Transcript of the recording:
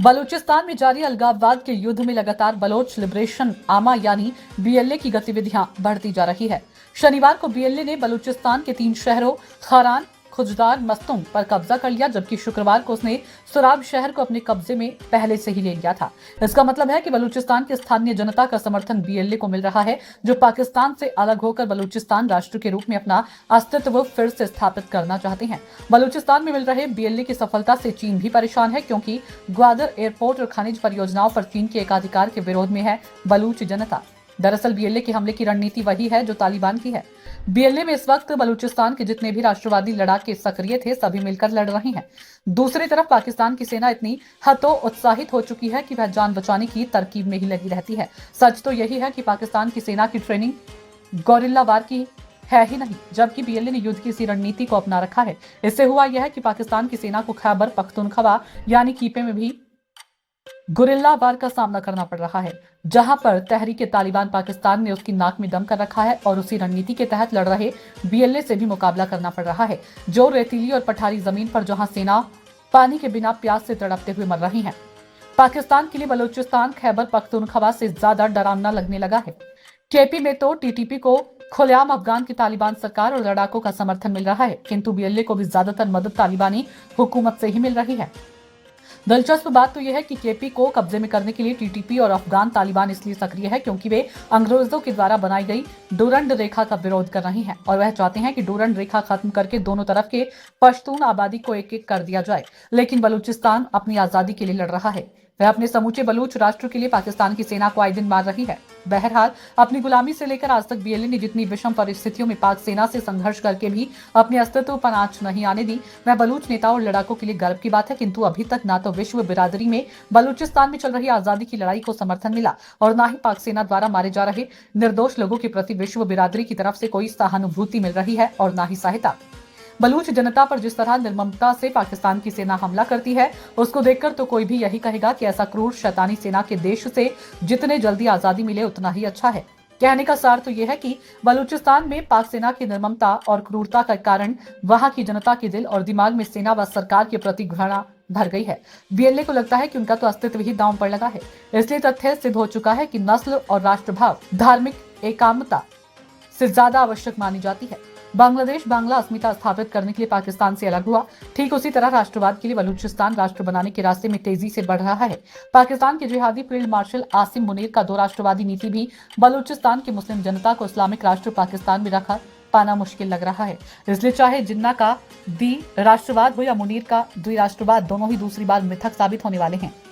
बलूचिस्तान में जारी अलगाववाद के युद्ध में लगातार बलोच लिबरेशन आर्मी यानी बीएलए की गतिविधियां बढ़ती जा रही है। शनिवार को बीएलए ने बलूचिस्तान के 3 शहरों खारान, खुजदार, मस्तूम पर कब्जा कर लिया, जबकि शुक्रवार को उसने सुराब शहर को अपने कब्जे में पहले से ही ले लिया था। इसका मतलब है कि बलूचिस्तान की स्थानीय जनता का समर्थन बीएलए को मिल रहा है, जो पाकिस्तान से अलग होकर बलूचिस्तान राष्ट्र के रूप में अपना अस्तित्व फिर से स्थापित करना चाहते हैं। बलूचिस्तान में मिल रहे बीएलए की सफलता से चीन भी परेशान है, क्योंकि ग्वादर एयरपोर्ट और खनिज परियोजनाओं पर चीन के एकाधिकार के विरोध में है बलूच जनता। दरअसल बीएलए के हमले की रणनीति वही है जो तालिबान की है। बीएलए में इस वक्त बलूचिस्तान के जितने भी राष्ट्रवादी लड़ाके सक्रिय थे, सभी मिलकर लड़ रहे हैं। दूसरी तरफ पाकिस्तान की सेना इतनी हतोत्साहित हो चुकी है कि वह जान बचाने की तरकीब में ही लगी रहती है। सच तो यही है कि पाकिस्तान की सेना की ट्रेनिंग गोरिल्ला वार की है ही नहीं, जबकि बीएलए ने युद्ध की इसी रणनीति को अपना रखा है। इससे हुआ यह है कि पाकिस्तान की सेना को खैबर पख्तूनख्वा यानी कीपे में भी गुरिल्ला वार का सामना करना पड़ रहा है, जहां पर तहरीके तालिबान पाकिस्तान ने उसकी नाक में दम कर रखा है और उसी रणनीति के तहत लड़ रहे बीएलए से भी मुकाबला करना पड़ रहा है, जो रेतीली और पठारी जमीन पर जहां सेना पानी के बिना प्यास से तड़पते हुए मर रही है। पाकिस्तान के लिए बलूचिस्तान खैबर पख्तूनख्वा से ज्यादा डरावना लगने लगा है। केपी में तो टीटीपी को खुलेआम अफगान की तालिबान सरकार और लड़ाकों का समर्थन मिल रहा है, किंतु बीएलए को भी ज्यादातर मदद तालिबानी हुकूमत से ही मिल रही है। दिलचस्प बात तो यह है कि केपी को कब्जे में करने के लिए टीटीपी और अफगान तालिबान इसलिए सक्रिय है क्योंकि वे अंग्रेजों के द्वारा बनाई गई डूरंड रेखा का विरोध कर रही हैं और वह चाहते हैं कि डूरंड रेखा खत्म करके दोनों तरफ के पश्तून आबादी को एक एक कर दिया जाए। लेकिन बलूचिस्तान अपनी आजादी के लिए लड़ रहा है। वह अपने समूचे बलूच राष्ट्र के लिए पाकिस्तान की सेना को आए दिन मार रही है। बहरहाल अपनी गुलामी से लेकर आज तक बीएलए ने जितनी विषम परिस्थितियों में पाक सेना से संघर्ष करके भी अपने अस्तित्व पर आंच नहीं आने दी, वह बलूच नेताओं और लड़ाकों के लिए गर्व की बात है। किंतु अभी तक ना तो विश्व बिरादरी में बलूचिस्तान में चल रही आजादी की लड़ाई को समर्थन मिला और न ही पाक सेना द्वारा मारे जा रहे निर्दोष लोगों के प्रति विश्व बिरादरी की तरफ से कोई सहानुभूति मिल रही है और न ही सहायता। बलूच जनता पर जिस तरह निर्ममता से पाकिस्तान की सेना हमला करती है, उसको देखकर तो कोई भी यही कहेगा कि ऐसा क्रूर शैतानी सेना के देश से जितने जल्दी आजादी मिले उतना ही अच्छा है। कहने का सार तो यह है कि बलूचिस्तान में पाक सेना की निर्ममता और क्रूरता का कारण वहां की जनता के दिल और दिमाग में सेना व सरकार के प्रति घृणा भर गई है। बीएलए को लगता है कि उनका तो अस्तित्व ही दांव पर लगा है। इसलिए तथ्य सिद्ध हो चुका है कि नस्ल और राष्ट्रभाव धार्मिक एकात्मता से ज्यादा आवश्यक मानी जाती है। बांग्लादेश बांग्ला अस्मिता स्थापित करने के लिए पाकिस्तान से अलग हुआ, ठीक उसी तरह राष्ट्रवाद के लिए बलूचिस्तान राष्ट्र बनाने के रास्ते में तेजी से बढ़ रहा है। पाकिस्तान के जिहादी फील्ड मार्शल आसिम मुनीर का 2 राष्ट्रवादी नीति भी बलूचिस्तान की मुस्लिम जनता को इस्लामिक राष्ट्र पाकिस्तान में रखा पाना मुश्किल लग रहा है। इसलिए चाहे जिन्ना का द्वि राष्ट्रवाद हो या मुनीर का द्विराष्ट्रवाद, दोनों ही दूसरी बार मिथक साबित होने वाले हैं।